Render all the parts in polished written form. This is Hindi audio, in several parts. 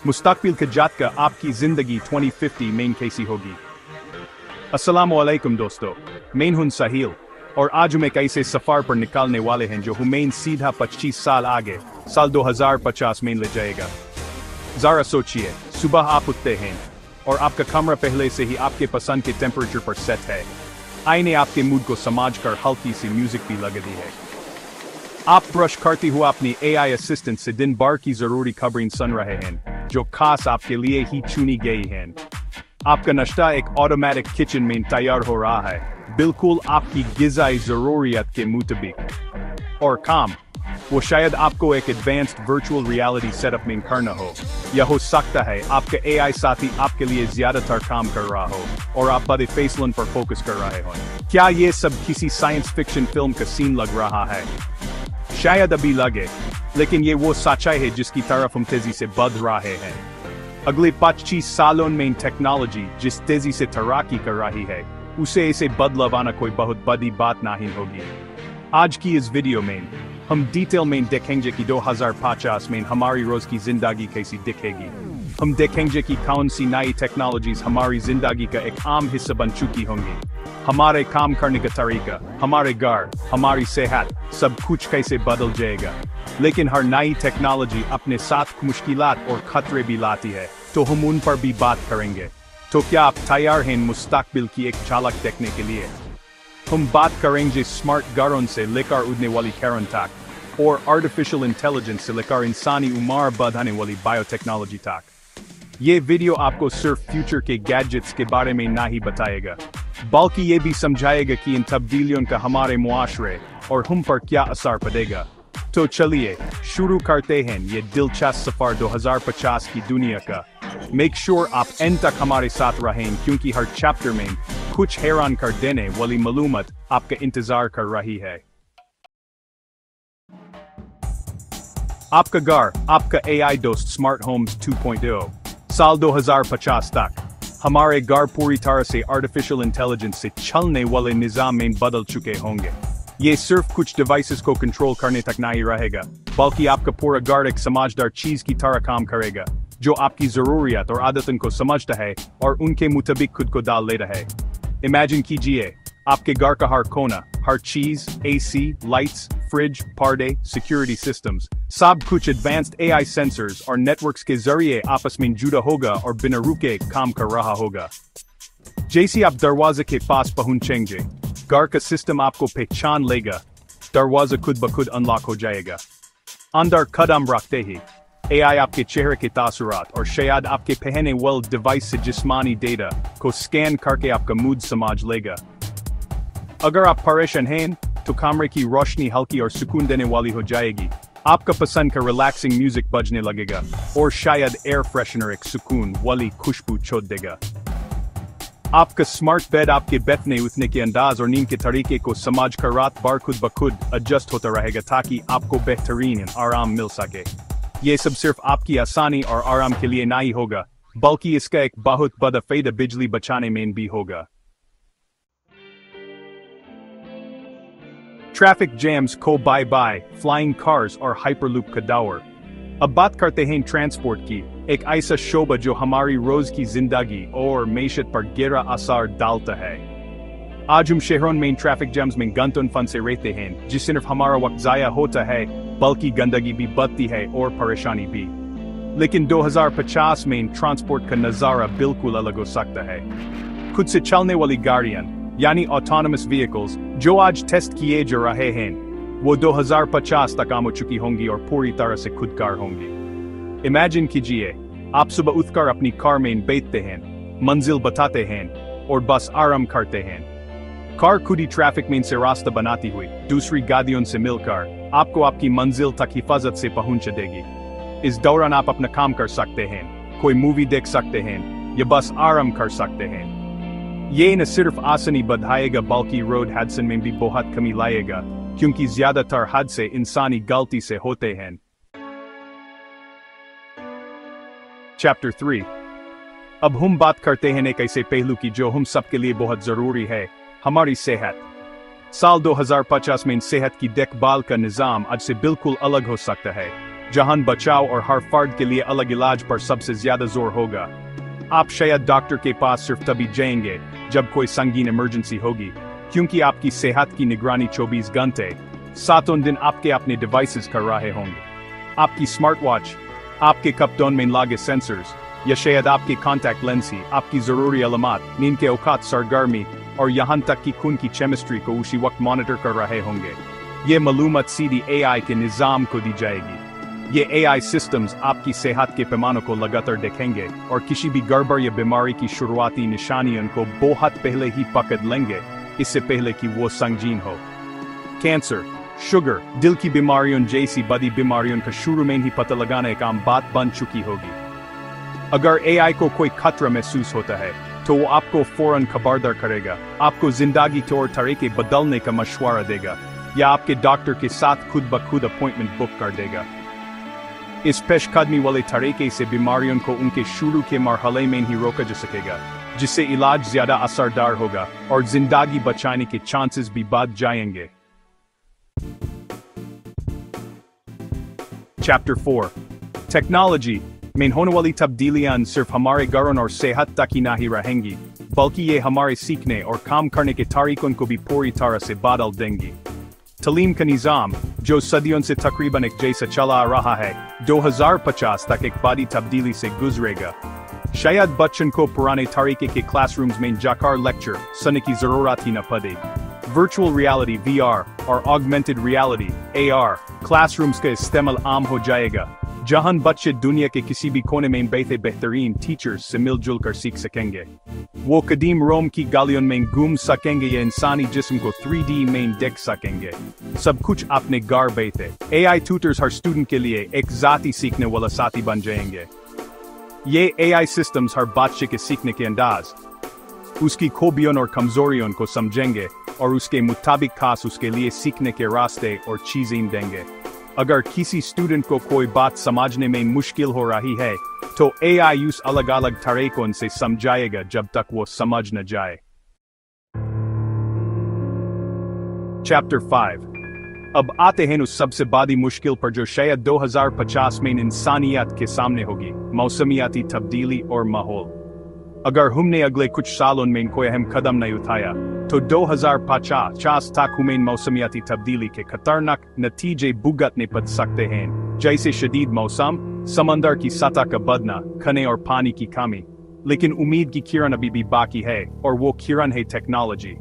मुस्तकबिल का जातका आपकी जिंदगी 2050 में कैसी होगी। अस्सलामुअलैकुम दोस्तों, मैं हूं साहिल और आज हम एक ऐसे सफर पर निकालने वाले हैं जो हमें सीधा 25 साल आगे साल 2050 में ले जाएगा। जरा सोचिए, सुबह आप उठते हैं और आपका कमरा पहले से ही आपके पसंद के टेम्परेचर पर सेट है। आईने आपके मूड को समझकर हल्की सी म्यूजिक भी लगा दी है। आप ब्रश करते हुए अपनी AI असिस्टेंट से दिन भर की जरूरी खबरें सुन रहे हैं जो खास आपके लिए ही चुनी गई हैं। आपका नाश्ता एक ऑटोमेटिक किचन में तैयार हो रहा है, बिल्कुल आपकी गिज़ाई जरूरियत के मुताबिक। और काम, वो शायद आपको एक एडवांस्ड वर्चुअल रियलिटी सेटअप में करना हो, या हो सकता है आपका AI साथी आपके लिए ज्यादातर काम कर रहा हो और आप बड़े फैसलों पर फोकस कर रहे हो। क्या ये सब किसी साइंस फिक्शन फिल्म का सीन लग रहा है? शायद अभी लगे, लेकिन ये वो सच्चाई है जिसकी तरफ हम तेजी से बढ़ रहे हैं। अगले 25 सालों में टेक्नोलॉजी जिस तेजी से तरक्की कर रही है, उसे ऐसे बदलाव आना कोई बहुत बड़ी बात नहीं होगी। आज की इस वीडियो में हम डिटेल में देखेंगे कि 2050 में हमारी रोज की जिंदगी कैसी दिखेगी। हम देखेंगे कि कौन सी नई टेक्नोलॉजीज हमारी जिंदगी का एक आम हिस्सा बन चुकी होंगी। हमारे काम करने का तरीका, हमारे घर, हमारी सेहत, सब कुछ कैसे बदल जाएगा। लेकिन हर नई टेक्नोलॉजी अपने साथ मुश्किलात और खतरे भी लाती है, तो हम उन पर भी बात करेंगे। तो क्या आप तैयार हैं मुस्तकबिल की एक झलक देखने के लिए? हम बात करेंगे स्मार्ट घरों से लेकर उड़ने वाली कारों तक और आर्टिफिशियल इंटेलिजेंस से लेकर इंसानी उम्र बढ़ाने वाली बायोटेक्नोलॉजी तक। ये वीडियो आपको सिर्फ फ्यूचर के गैजेट्स के बारे में नहीं बताएगा, बल्कि ये भी समझाएगा कि इन तब्दीलियों का हमारे मुआशरे और हम पर क्या असर पड़ेगा। तो चलिए शुरू करते हैं ये दिलचस्प सफर 2050 की दुनिया का। मेक श्योर आप एंड तक हमारे साथ रहें, क्योंकि हर चैप्टर में कुछ हैरान कर देने वाली मालूमात आपका इंतजार कर रही है। आपका घर, आपका AI दोस्त स्मार्ट होम्स 2.0। साल 2050 तक हमारे घर पूरी तरह से आर्टिफिशियल इंटेलिजेंस से चलने वाले निज़ाम में बदल चुके होंगे। ये सिर्फ कुछ डिवाइसेस को कंट्रोल करने तक नहीं रहेगा, बल्कि आपका पूरा घर एक समझदार चीज की तरह काम करेगा, जो आपकी जरूरियत और आदतों को समझता है और उनके मुताबिक खुद को डाल लेता है। इमेजिन कीजिए, आपके घर का हर कोना, हर चीज, AC, लाइट्स, फ्रिज, पर्दे, सिक्योरिटी सिस्टम्स, सब कुछ एडवांस्ड AI सेंसर्स और नेटवर्क्स के जरिए आपस में जुड़ा होगा और बिना रुके काम कर रहा होगा। जैसे आप दरवाजे के पास पहुंचेंगे, घर का सिस्टम आपको पहचान लेगा, दरवाजा खुद ब खुद अनलॉक हो जाएगा। अंदर कदम रखते ही AI आपके चेहरे के तासुरात और शायद आपके पहने वाले डिवाइस से जिस्मानी डेटा को स्कैन करके आपका मूड समझ लेगा। अगर आप परेशान हैं, तो कमरे की रोशनी हल्की और सुकून देने वाली हो जाएगी। आपका पसंद का रिलैक्सिंग म्यूजिक बजने लगेगा और शायद एयर फ्रेशनर एक सुकून वाली खुशबू छोड़ देगा। आपका स्मार्ट बेड आपके बैठने उठने के अंदाज और नींद के तरीके को समझकर रात भर खुद ब खुद एडजस्ट होता रहेगा, ताकि आपको बेहतरीन आराम मिल सके। ये सब सिर्फ आपकी आसानी और आराम के लिए नहीं होगा, बल्कि इसका एक बहुत बड़ा फायदा बिजली बचाने में भी होगा। ट्रैफिक जैम्स को बाय बाय, फ्लाइंग कार्स और हाइपरलूप का दौर। अब बात करते हैं ट्रांसपोर्ट की, एक ऐसा शोबा जो हमारी रोज की जिंदगी और मैशत पर गहरा असर डालता है। आज हम शहरों में ट्रैफिक जैम्स में घंटों फंसे रहते हैं, जिससे सिर्फ हमारा वक्त जाया होता है, बल्कि गंदगी भी बढ़ती है और परेशानी भी। लेकिन 2050 में ट्रांसपोर्ट का नजारा बिल्कुल अलग हो सकता है। खुद से चलने वाली गाड़ियां यानी ऑटोनमस व्हीकल्स जो आज टेस्ट किए जा रहे हैं, वो 2050 तक आम हो चुकी होंगी और पूरी तरह से खुदकार होंगी। इमेजिन कीजिए, आप सुबह उठकर अपनी कार में बैठते हैं, मंजिल बताते हैं और बस आराम करते हैं। कार खुद ही ट्रैफिक में से रास्ता बनाती हुई दूसरी गाड़ियों से मिलकर आपको आपकी मंजिल तक हिफाजत से पहुंचा देगी। इस दौरान आप अपना काम कर सकते हैं, कोई मूवी देख सकते हैं या बस आराम कर सकते हैं। ये न सिर्फ आसानी बढ़ाएगा, बल्कि रोड हादसों में भी बहुत कमी लाएगा, क्योंकि ज्यादातर हादसे इंसानी गलती से होते हैं। चैप्टर 3। अब हम बात करते हैं एक ऐसे पहलू की जो हम सबके लिए बहुत जरूरी है, हमारी सेहत। साल 2050 में सेहत की देखभाल का निजाम आज से बिल्कुल अलग हो सकता है, जहां बचाव और हर फर्द के लिए अलग इलाज पर सबसे ज्यादा जोर होगा। आप शायद डॉक्टर के पास सिर्फ तभी जाएंगे जब कोई संगीन इमरजेंसी होगी, क्योंकि आपकी सेहत की निगरानी 24 घंटे 7 दिन आपके अपने डिवाइसेस कर रहे होंगे। आपकी स्मार्ट वॉच, आपके कपड़ों में लगे सेंसर्स, या शायद आपके कॉन्टैक्ट लेंस ही आपकी जरूरी अलामत, नींद के औकात, सरगर्मी और यहाँ तक कि खून की केमिस्ट्री को उसी वक्त मॉनिटर कर रहे होंगे। ये मालूमात सीधी AI के निज़ाम को दी जाएगी। ये AI सिस्टम्स आपकी सेहत के पैमानों को लगातार देखेंगे और किसी भी गड़बड़ या बीमारी की शुरुआती निशानियों को बहुत पहले ही पकड़ लेंगे, इससे पहले कि वो संगीन हो। कैंसर, शुगर, दिल की बीमारियों जैसी बड़ी बीमारियों का शुरू में ही पता लगाने का आम बात बन चुकी होगी। अगर AI को कोई खतरा महसूस होता है तो वो आपको फौरन खबरदार करेगा, आपको जिंदगी तौर तरीके बदलने का मशवरा देगा या आपके डॉक्टर के साथ खुद ब खुद अपॉइंटमेंट बुक कर देगा। इस पेशकदमी वाले तरीके से बीमारियों को उनके शुरू के मरहले में ही रोका जा सकेगा, जिससे इलाज ज्यादा असरदार होगा और जिंदगी बचाने के चांसेस भी बढ़ जाएंगे। चैप्टर 4 टेक्नोलॉजी में होने वाली तब्दीलियां सिर्फ हमारे घरों और सेहत तक ही नहीं रहेंगी, बल्कि ये हमारे सीखने और काम करने के तरीकों को भी पूरी तरह से बदल देंगी। तालीम का निज़ाम, जो सदियों से तकरीबन एक जैसा चला आ रहा है, 2050 तक एक बड़ी तब्दीली से गुजरेगा। शायद बच्चों को पुराने तरीके के क्लासरूम्स में जाकर लेक्चर सुनने की जरूरत ही न पड़ेगी। वर्चुअल रियलिटी VR और ऑगमेंटेड रियलिटी AR क्लासरूम्स का इस्तेमाल आम हो जाएगा, जहां बच्चे दुनिया के किसी भी कोने में बैठे बेहतरीन टीचर्स से मिलजुल कर सीख सकेंगे। वो कदीम रोम की गलियों में घूम सकेंगे या इंसानी जिस्म को 3D में देख सकेंगे, सब कुछ अपने घर बैठे। AI ट्यूटर्स हर स्टूडेंट के लिए एक जाती सीखने वाला साथी बन जाएंगे। ये AI सिस्टम्स हर बच्चे के सीखने के अंदाज, उसकी खूबियों और कमजोरियों को समझेंगे और उसके मुताबिक खास उसके लिए सीखने के रास्ते और चीजें देंगे। अगर किसी स्टूडेंट को कोई बात समझने में मुश्किल हो रही है तो AI उस अलग अलग तरीकों से समझाएगा जब तक वो समझ न जाए। चैप्टर 5 अब आते हैं उस सबसे बड़ी मुश्किल पर जो शायद 2050 में इंसानियत के सामने होगी, मौसमियाती तब्दीली और माहौल। अगर हमने अगले कुछ सालों में कोई अहम कदम नहीं उठाया तो 2050 तक हमें मौसमियाती तब्दीली के खतरनाक नतीजे भुगतने पड़ सकते हैं, जैसे शदीद मौसम, समंदर की सतह का बढ़ना, खाने और पानी की कमी। लेकिन उम्मीद की किरण अभी भी बाकी है, और वो किरण है टेक्नोलॉजी।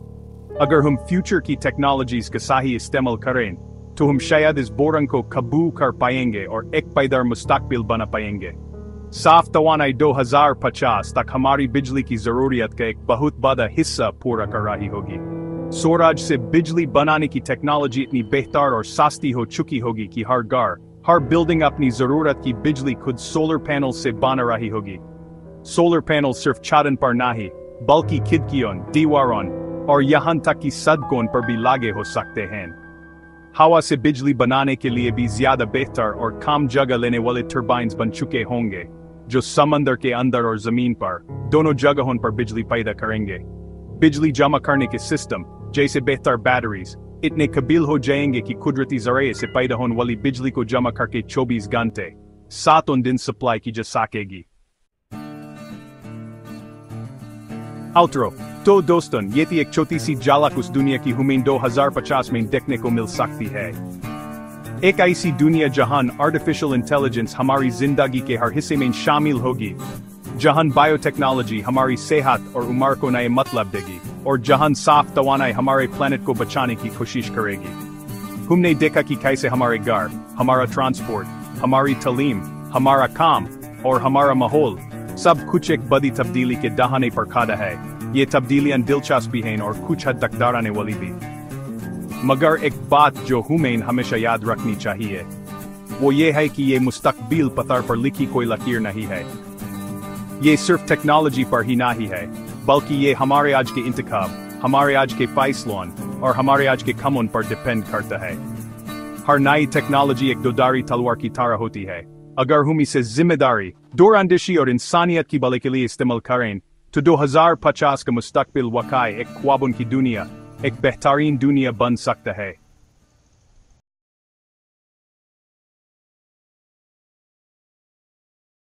अगर हम फ्यूचर की टेक्नोलॉजीज का सही इस्तेमाल करें तो हम शायद इस बोरंग को काबू कर पाएंगे और एक पायदार मुस्तकबिल बना पाएंगे। साफ तवानाई 2050 तक हमारी बिजली की जरूरत का एक बहुत बड़ा हिस्सा पूरा कर रही होगी। सूरज से बिजली बनाने की टेक्नोलॉजी इतनी बेहतर और सस्ती हो चुकी होगी कि हर घर, हर बिल्डिंग अपनी जरूरत की बिजली खुद सोलर पैनल से बना रही होगी। सोलर पैनल सिर्फ छतों पर नहीं, बल्कि खिड़कियों, दीवारों और यहाँ तक कि सड़कों पर भी लगे हो सकते हैं। हवा से बिजली बनाने के लिए भी ज्यादा बेहतर और कम जगह लेने वाले टर्बाइन्स बन चुके होंगे, जो समंदर के अंदर और जमीन पर दोनों जगहों पर बिजली पैदा करेंगे। बिजली जमा करने के सिस्टम, जैसे बेहतर बैटरीज, इतने काबिल हो जाएंगे कि कुदरती जरिए से पैदा होने वाली बिजली को जमा करके 24 घंटे 7 दिन सप्लाई की जा सकेगी। आउटरो तो दोस्तों, ये थी एक छोटी सी झलक उस दुनिया की हमें 2050 में देखने को मिल सकती है। एक ऐसी दुनिया जहां आर्टिफिशियल इंटेलिजेंस हमारी जिंदगी के हर हिस्से में शामिल होगी, जहां बायोटेक्नोलॉजी हमारी सेहत और उम्र को नए मतलब देगी, और जहां साफ तवानाई हमारे प्लेनेट को बचाने की कोशिश करेगी। हमने देखा कि कैसे हमारे घर, हमारा ट्रांसपोर्ट, हमारी तालीम, हमारा काम और हमारा माहौल सब कुछ एक बड़ी तब्दीली के दहाने पर खड़ा है। ये तब्दीलियां दिलचस्प भी हैं और कुछ हद तक डराने वाली भी। मगर एक बात जो हमें हमेशा याद रखनी चाहिए, वो ये है कि ये मुस्तकबिल पत्थर पर लिखी कोई लकीर नहीं है। ये सिर्फ टेक्नोलॉजी पर ही नहीं है, बल्कि ये हमारे आज के इंतखाब, हमारे आज के फैसलों और हमारे आज के कामों पर डिपेंड करता है। हर नई टेक्नोलॉजी एक दोधारी तलवार की तरह होती है। अगर हम इसे जिम्मेदारी, दूरअंदेशी और इंसानियत की भलाई के लिए इस्तेमाल करें तो 2050 का मुस्तकबिल वाकई एक ख्वाबों की दुनिया, एक बेहतरीन दुनिया बन सकता है।